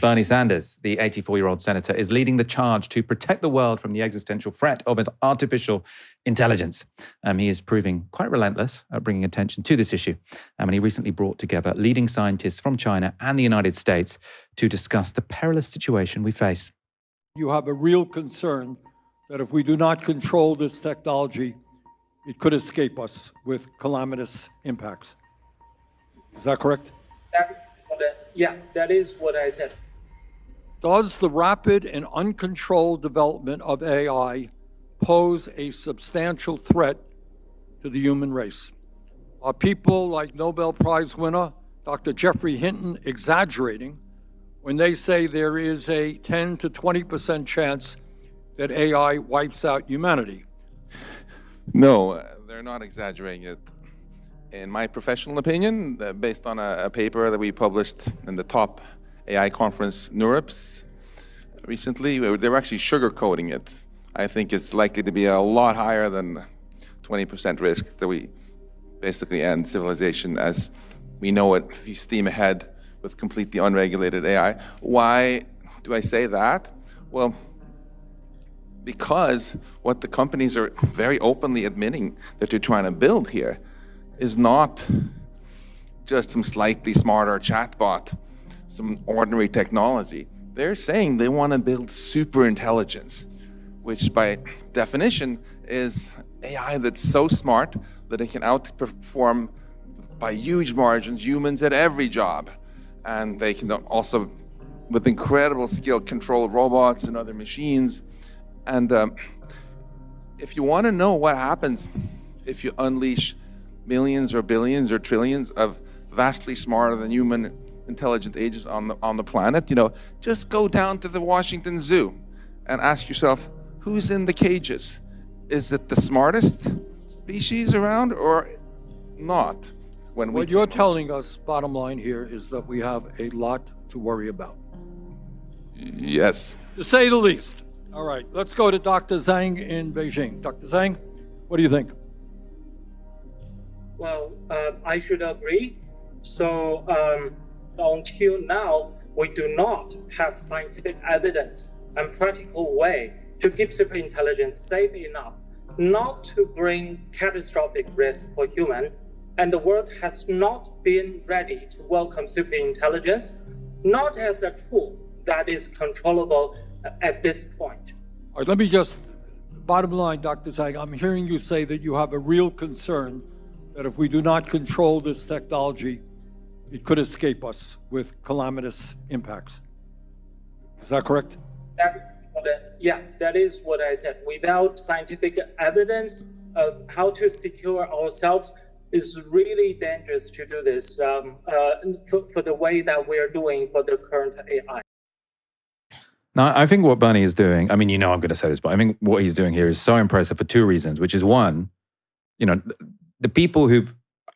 Bernie Sanders, the 84-year-old senator, is leading the charge to protect the world from the existential threat of artificial intelligence. He is proving quite relentless at bringing attention to this issue. And he recently brought together leading scientists from China and the United States to discuss the perilous situation we face. You have a real concern that if we do not control this technology, it could escape us with calamitous impacts. Is that correct? Yeah, that is what I said. Does the rapid and uncontrolled development of AI pose a substantial threat to the human race? Are people like Nobel Prize winner Dr. Geoffrey Hinton exaggerating when they say there is a 10 to 20% chance that AI wipes out humanity? No, they're not exaggerating it. In my professional opinion, based on a paper that we published in the top AI conference, NeurIPS, recently, they were actually sugarcoating it. I think it's likely to be a lot higher than 20% risk that we basically end civilization as we know it if you steam ahead with completely unregulated AI. Why do I say that? Well, because what the companies are very openly admitting that they're trying to build here is not just some slightly smarter chatbot, some ordinary technology. They're saying they want to build super intelligence, which by definition is AI that's so smart that it can outperform by huge margins humans at every job. And they can also, with incredible skill, control robots and other machines. And if you want to know what happens if you unleash millions or billions or trillions of vastly smarter than human intelligent agents on the planet, just go down to the Washington Zoo and ask yourself, who's in the cages? Is it the smartest species around or not? What you're telling us, bottom line here, is that we have a lot to worry about. Yes. To say the least. All right, let's go to Dr. Zhang in Beijing. Dr. Zhang, what do you think? Well, I should agree. So until now, we do not have scientific evidence and practical way to keep superintelligence safe enough not to bring catastrophic risk for human. And the world has not been ready to welcome superintelligence, not as a tool that is controllable at this point. All right, let me just, bottom line, Dr. Zhang, I'm hearing you say that you have a real concern that if we do not control this technology, it could escape us with calamitous impacts. Is that correct? Yeah, that is what I said. Without scientific evidence of how to secure ourselves, it's really dangerous to do this for the way that we're doing for the current AI. Now, I think what Bernie is doing, I'm going to say this, but I think what he's doing here is so impressive for two reasons, which is one, the people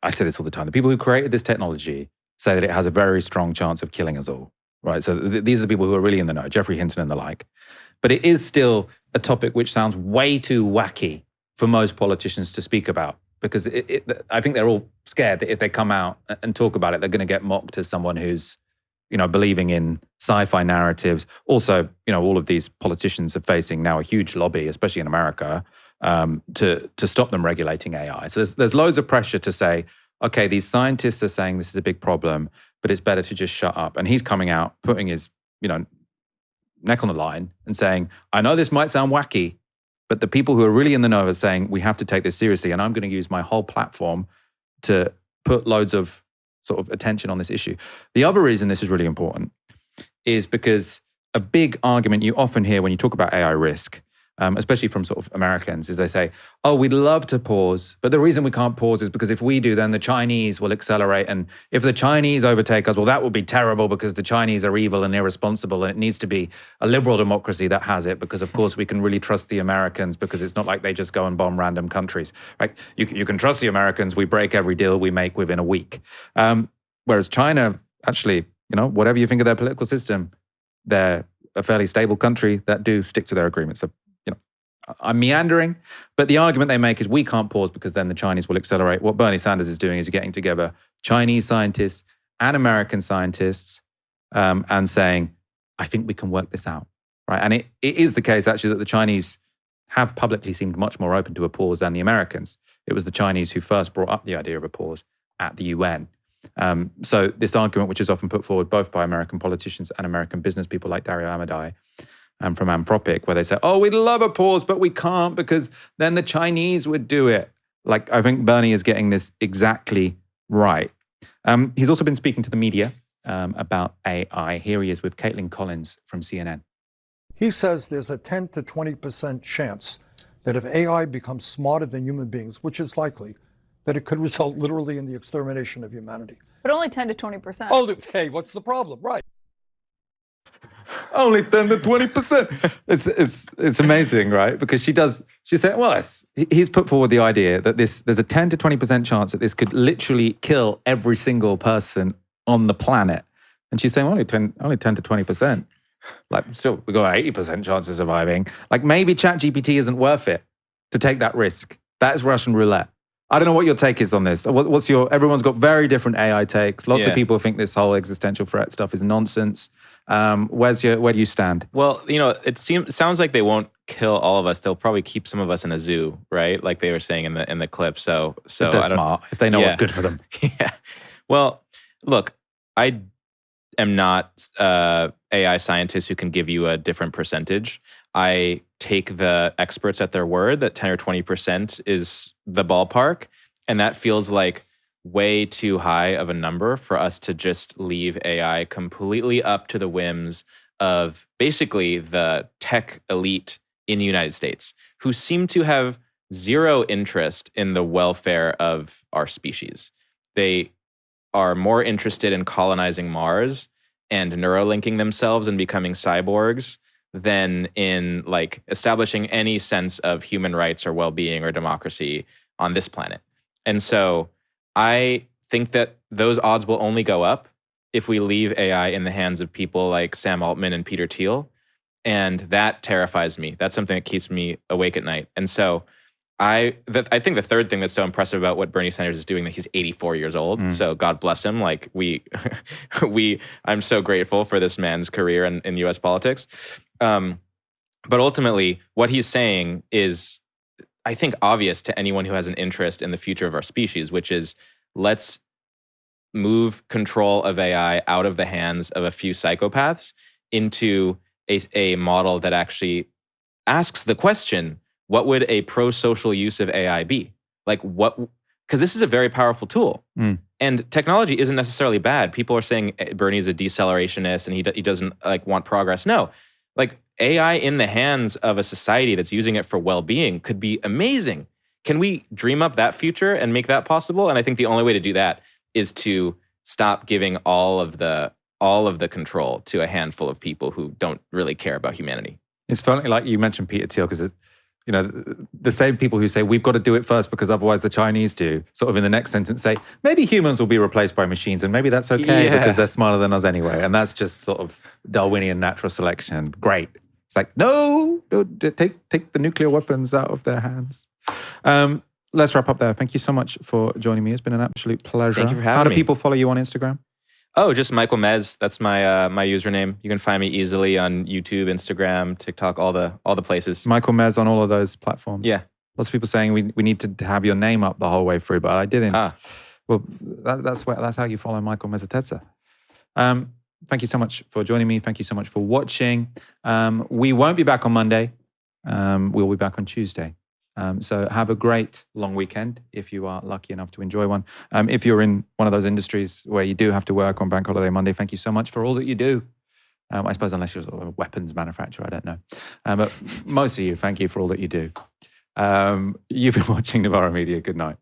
I say this all the time, the people who created this technology say that it has a very strong chance of killing us all, right? So these are the people who are really in the know, Geoffrey Hinton and the like. But it is still a topic which sounds way too wacky for most politicians to speak about, because I think they're all scared that if they come out and talk about it, they're going to get mocked as someone who's, believing in sci-fi narratives. Also, all of these politicians are facing now a huge lobby, especially in America, to stop them regulating AI. So there's loads of pressure to say, okay, these scientists are saying this is a big problem, but it's better to just shut up. And he's coming out, putting his, neck on the line and saying, I know this might sound wacky, but the people who are really in the know are saying we have to take this seriously, and I'm going to use my whole platform to put loads of sort of attention on this issue. The other reason this is really important is because a big argument you often hear when you talk about AI risk, especially from sort of Americans, is they say, oh, we'd love to pause, but the reason we can't pause is because if we do, then the Chinese will accelerate. And if the Chinese overtake us, well, that would be terrible because the Chinese are evil and irresponsible, and it needs to be a liberal democracy that has it, because of course we can really trust the Americans, because it's not like they just go and bomb random countries, right? You can trust the Americans. We break every deal we make within a week. Whereas China, actually, whatever you think of their political system, they're a fairly stable country that do stick to their agreements. So, I'm meandering, but the argument they make is we can't pause because then the Chinese will accelerate. What Bernie Sanders is doing is getting together Chinese scientists and American scientists and saying, I think we can work this out, right? And it is the case, actually, that the Chinese have publicly seemed much more open to a pause than the Americans. It was the Chinese who first brought up the idea of a pause at the UN. So this argument, which is often put forward both by American politicians and American business people like Dario Amodei from Anthropic, where they say, oh, we'd love a pause, but we can't because then the Chinese would do it. Like, I think Bernie is getting this exactly right. He's also been speaking to the media about AI. Here he is with Caitlin Collins from CNN. He says there's a 10 to 20% chance that if AI becomes smarter than human beings, which is likely, that it could result literally in the extermination of humanity. But only 10 to 20%. Oh, hey, what's the problem? Right. Only 10 to 20%. It's amazing, right? Because she said, well, he's put forward the idea that there's a 10 to 20% chance that this could literally kill every single person on the planet. And she's saying, only 10 to 20%. Like, still, we've got an 80% chance of surviving. Like, maybe ChatGPT isn't worth it to take that risk. That is Russian roulette. I don't know what your take is on this. Everyone's got very different AI takes. Lots of people think this whole existential threat stuff is nonsense. Where do you stand? Well, it sounds like they won't kill all of us. They'll probably keep some of us in a zoo, right? Like they were saying in the clip. So if they're smart, if they know what's good for them. Yeah. Well, look, I am not AI scientist who can give you a different percentage. I take the experts at their word that 10 or 20% is the ballpark. And that feels like way too high of a number for us to just leave AI completely up to the whims of basically the tech elite in the United States, who seem to have zero interest in the welfare of our species. They are more interested in colonizing Mars and neurolinking themselves and becoming cyborgs than in like establishing any sense of human rights or well-being or democracy on this planet. And so I think that those odds will only go up if we leave AI in the hands of people like Sam Altman and Peter Thiel. And that terrifies me. That's something that keeps me awake at night. And so I think the third thing that's so impressive about what Bernie Sanders is doing, that he's 84 years old. So God bless him. Like I'm so grateful for this man's career in US politics. But ultimately, what he's saying is, I think, obvious to anyone who has an interest in the future of our species, which is let's move control of AI out of the hands of a few psychopaths into a model that actually asks the question, what would a pro-social use of AI be? Like what? Because this is a very powerful tool. And technology isn't necessarily bad. People are saying Bernie's a decelerationist and he doesn't like want progress. No, like AI in the hands of a society that's using it for well-being could be amazing. Can we dream up that future and make that possible? And I think the only way to do that is to stop giving all of the control to a handful of people who don't really care about humanity. It's funny, like you mentioned Peter Thiel, because the same people who say we've got to do it first because otherwise the Chinese do, sort of in the next sentence say, maybe humans will be replaced by machines and maybe that's okay because they're smarter than us anyway. And that's just sort of Darwinian natural selection. Great. It's like, no, take the nuclear weapons out of their hands. Let's wrap up there. Thank you so much for joining me. It's been an absolute pleasure. Thank you for having me. How do people follow you on Instagram? Oh, just Michael Mez. That's my my username. You can find me easily on YouTube, Instagram, TikTok, all the places. Michael Mez on all of those platforms. Yeah. Lots of people saying we need to have your name up the whole way through, but I didn't. Well, that's how you follow Michael Mezatedza. Thank you so much for joining me. Thank you so much for watching. We won't be back on Monday. We'll be back on Tuesday. So have a great long weekend if you are lucky enough to enjoy one. If you're in one of those industries where you do have to work on Bank Holiday Monday, thank you so much for all that you do. I suppose unless you're sort of a weapons manufacturer, I don't know. But most of you, thank you for all that you do. You've been watching Novara Media. Good night.